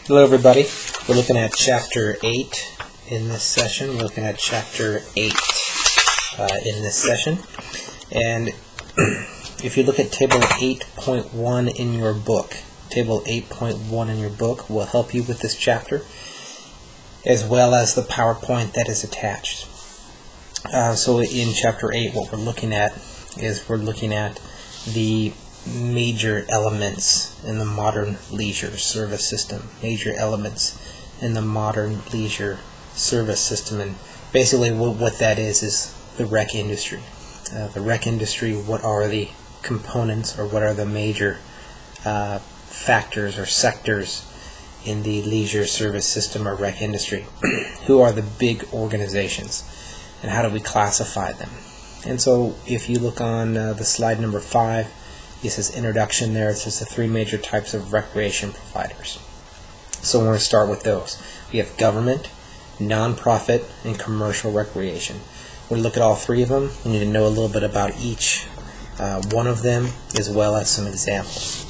Hello everybody. We're looking at Chapter 8 in this session. We're looking at Chapter 8 in this session. And if you look at Table 8.1 in your book, Table 8.1 in your book will help you with this chapter, as well as the PowerPoint that is attached. So in Chapter 8, what we're looking at is the major elements in the modern leisure service system. Major elements in the modern leisure service system. And basically what that is the rec industry. The rec industry, what are the components or what are the major factors or sectors in the leisure service system or rec industry? Who are the big organizations and how do we classify them? And so if you look on the slide number 5, it says introduction there. It says the 3 major types of recreation providers. So we're going to start with those. We have government, non-profit, and commercial recreation. We'll look at all 3 of them. We need to know a little bit about each one of them, as well as some examples.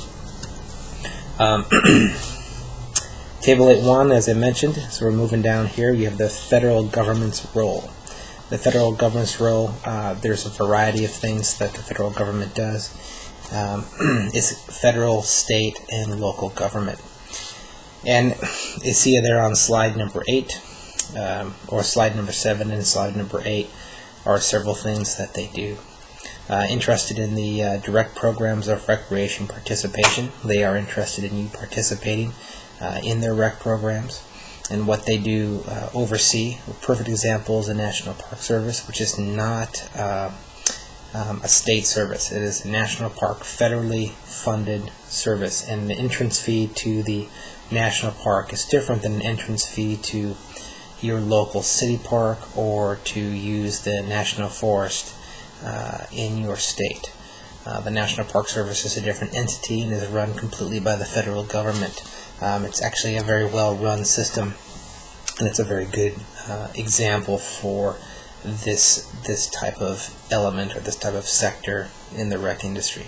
Table 8.1, as I mentioned, so we're moving down here. You have the federal government's role. The federal government's role, there's a variety of things that the federal government does. It's federal, state, and local government. And you see there on slide number 8, or slide number 7 and slide number 8 are several things that they do. Interested in the direct programs of recreation participation. They are interested in you participating in their rec programs. And what they do oversee. A perfect example is the National Park Service, which is not a state service. It is a national park, federally funded service, and the entrance fee to the national park is different than an entrance fee to your local city park or to use the national forest in your state. The National Park Service is a different entity and is run completely by the federal government. It's actually a very well run system, and it's a very good example for this type of element or this type of sector in the rec industry.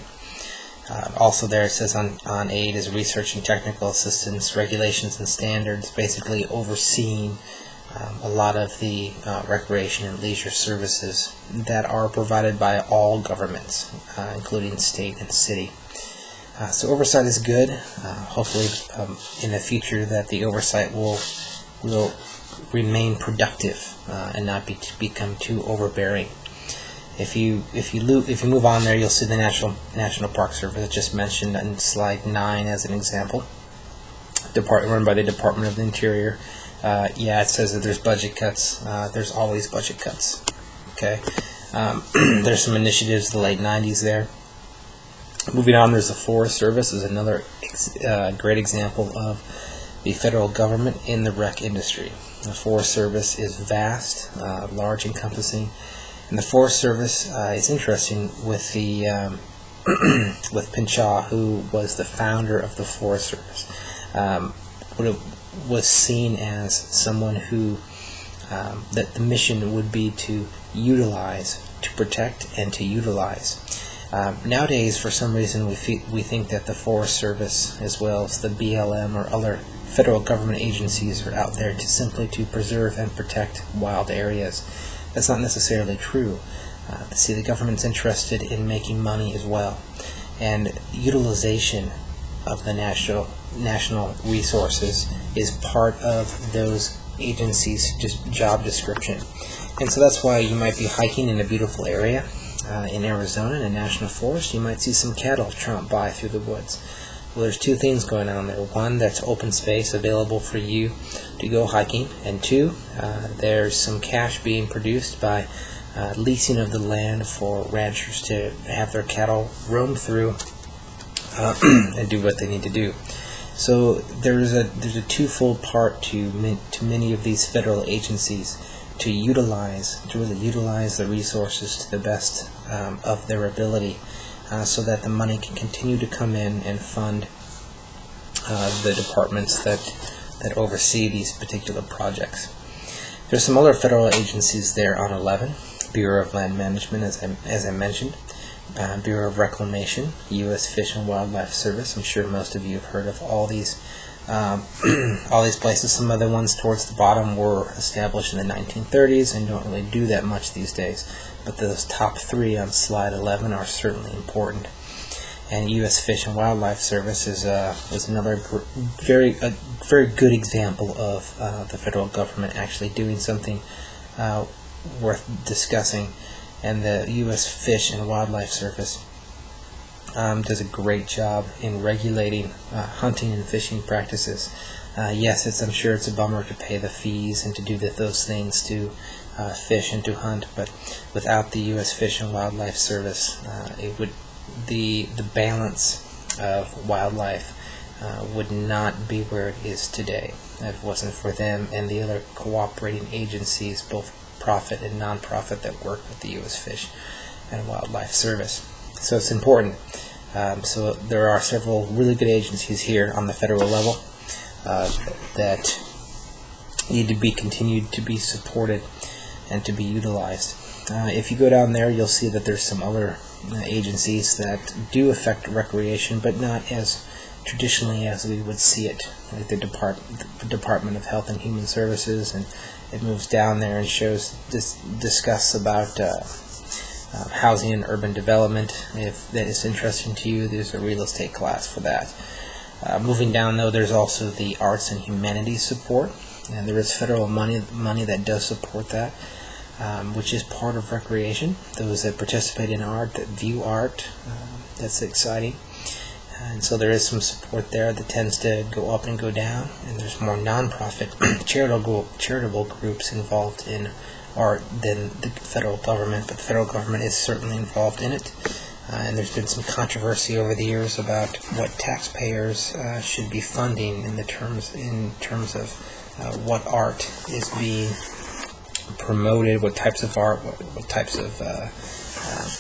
Also there it says on 8 is research and technical assistance, regulations and standards, basically overseeing a lot of the recreation and leisure services that are provided by all governments, including state and city. So oversight is good. Hopefully in the future that the oversight will remain productive and not become too overbearing. If you move on there, you'll see the National Park Service just mentioned on slide 9 as an example. Run by the Department of the Interior. It says that there's budget cuts. There's always budget cuts. Okay. There's some initiatives in the late 90s there. Moving on, there's the Forest Service is another great example of the federal government in the rec industry. The Forest Service is vast, large, encompassing, and the Forest Service is interesting with the with Pinchot, who was the founder of the Forest Service. Was seen as someone who that the mission would be to utilize, to protect, and to utilize. Nowadays, for some reason, we think that the Forest Service, as well as the BLM or other federal government agencies, are out there to preserve and protect wild areas. That's not necessarily true. See, the government's interested in making money as well, and utilization of the national resources is part of those agencies' job description. And so that's why you might be hiking in a beautiful area in Arizona in a national forest. You might see some cattle tromp by through the woods. Well, there's 2 things going on there. One, that's open space available for you to go hiking, and 2, there's some cash being produced by leasing of the land for ranchers to have their cattle roam through and do what they need to do. So there's a twofold part to many of these federal agencies to really utilize the resources to the best of their ability, so that the money can continue to come in and fund the departments that oversee these particular projects. There's some other federal agencies there on 11. Bureau of Land Management, as I mentioned. Bureau of Reclamation, U.S. Fish and Wildlife Service. I'm sure most of you have heard of all these places. Some other ones towards the bottom were established in the 1930s and don't really do that much these days. But those top three on slide 11 are certainly important. And U.S. Fish and Wildlife Service is another very good example of the federal government actually doing something worth discussing. And the U.S. Fish and Wildlife Service does a great job in regulating hunting and fishing practices. Yes, I'm sure it's a bummer to pay the fees and to do those things to fish and to hunt, but without the U.S. Fish and Wildlife Service, the balance of wildlife would not be where it is today if it wasn't for them and the other cooperating agencies, both profit and non-profit, that work with the U.S. Fish and Wildlife Service. So it's important. So there are several really good agencies here on the federal level that need to be continued to be supported and to be utilized. If you go down there, you'll see that there's some other agencies that do affect recreation, but not as traditionally as we would see it, like the Department of Health and Human Services, and it moves down there and discuss about housing and urban development. If that is interesting to you, there's a real estate class for that. Moving down, though, there's also the arts and humanities support, and there is federal money that does support that, which is part of recreation. Those that participate in art, that view art, that's exciting. And so there is some support there that tends to go up and go down, and there's more non-profit charitable groups involved in art than the federal government, but the federal government is certainly involved in it. And there's been some controversy over the years about what taxpayers should be funding in terms of what art is being promoted, what types of art, what types of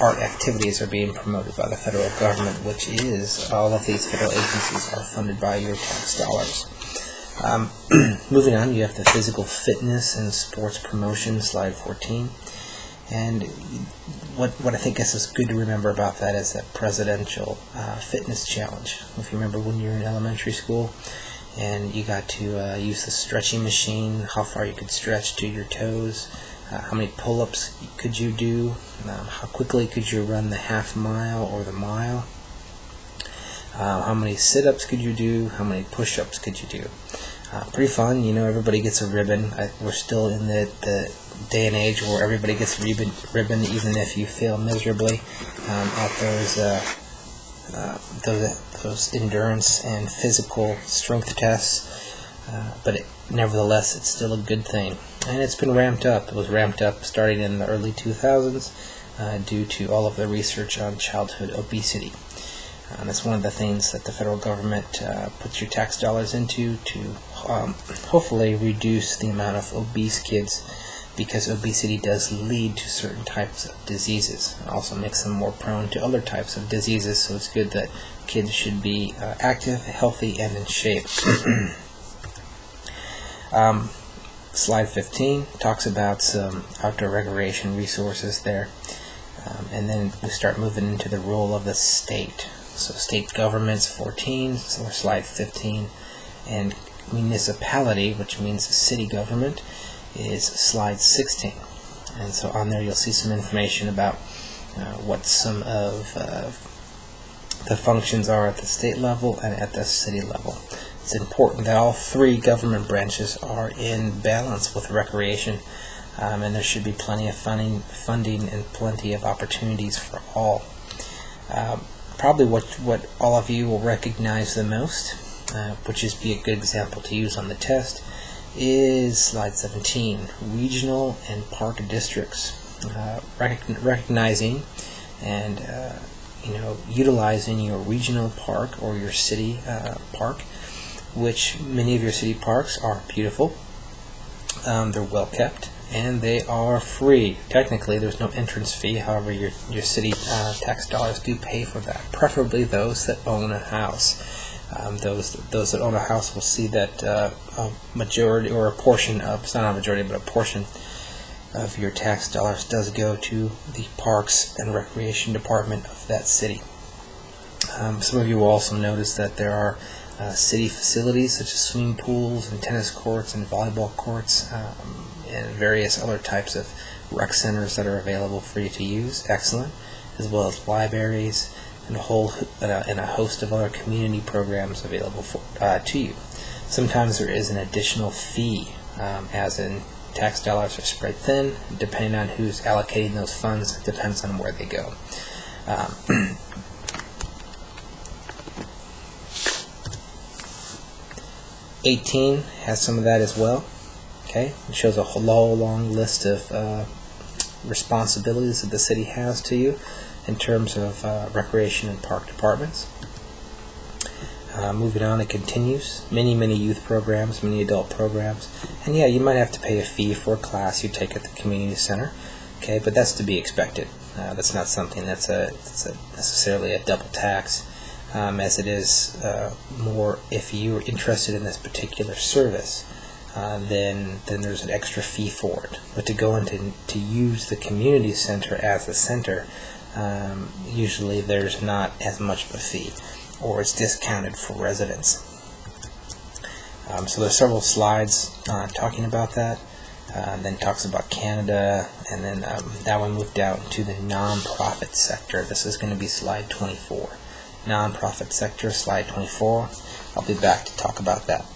art activities are being promoted by the federal government, which is all of these federal agencies are funded by your tax dollars. Moving on, you have the physical fitness and sports promotion, slide 14. And what I think is good to remember about that is that presidential fitness challenge. If you remember when you were in elementary school and you got to use the stretching machine, how far you could stretch to your toes, how many pull-ups could you do, how quickly could you run the half mile or the mile, how many sit-ups could you do, how many push-ups could you do. Pretty fun, everybody gets a ribbon. We're still in the day and age where everybody gets a ribbon even if you fail miserably at those endurance and physical strength tests, but nevertheless it's still a good thing. And it's been ramped up. It was ramped up starting in the early 2000s due to all of the research on childhood obesity. That's one of the things that the federal government puts your tax dollars into to hopefully reduce the amount of obese kids, because obesity does lead to certain types of diseases. It also makes them more prone to other types of diseases, so it's good that kids should be active, healthy, and in shape. Slide 15 talks about some outdoor recreation resources there. And then we start moving into the role of the state. So state governments, 14, so slide 15, and municipality, which means city government, is slide 16. And so on there you'll see some information about what some of the functions are at the state level and at the city level. It's important that all three government branches are in balance with recreation, and there should be plenty of funding and plenty of opportunities for all. Probably what all of you will recognize the most, which is be a good example to use on the test, is slide 17, regional and park districts. Recognizing and utilizing your regional park or your city park, which many of your city parks are beautiful. They're well kept and they are free. Technically, there's no entrance fee. However, your city tax dollars do pay for that. Preferably those that own a house. Those that own a house will see that a majority or a portion of, it's not a majority, but a portion of your tax dollars does go to the Parks and Recreation Department of that city. Some of you will also notice that there are city facilities such as swimming pools and tennis courts and volleyball courts and various other types of rec centers that are available for you to use. Excellent. As well as libraries and a host of other community programs available to you. Sometimes there is an additional fee, as in tax dollars are spread thin. Depending on who's allocating those funds, it depends on where they go. 18 has some of that as well. Okay, it shows a whole long list of responsibilities that the city has to you in terms of recreation and park departments. Moving on, it continues. Many youth programs, many adult programs, and yeah, you might have to pay a fee for a class you take at the community center. Okay, but that's to be expected. That's not something that's necessarily a double tax. As it is more if you're interested in this particular service, then there's an extra fee for it. But to go into to use the community center as the center, usually there's not as much of a fee, or it's discounted for residents. So there's several slides talking about that. Then talks about Canada, and then that one moved down to the nonprofit sector. This is going to be slide 24. Nonprofit sector, slide 24. I'll be back to talk about that.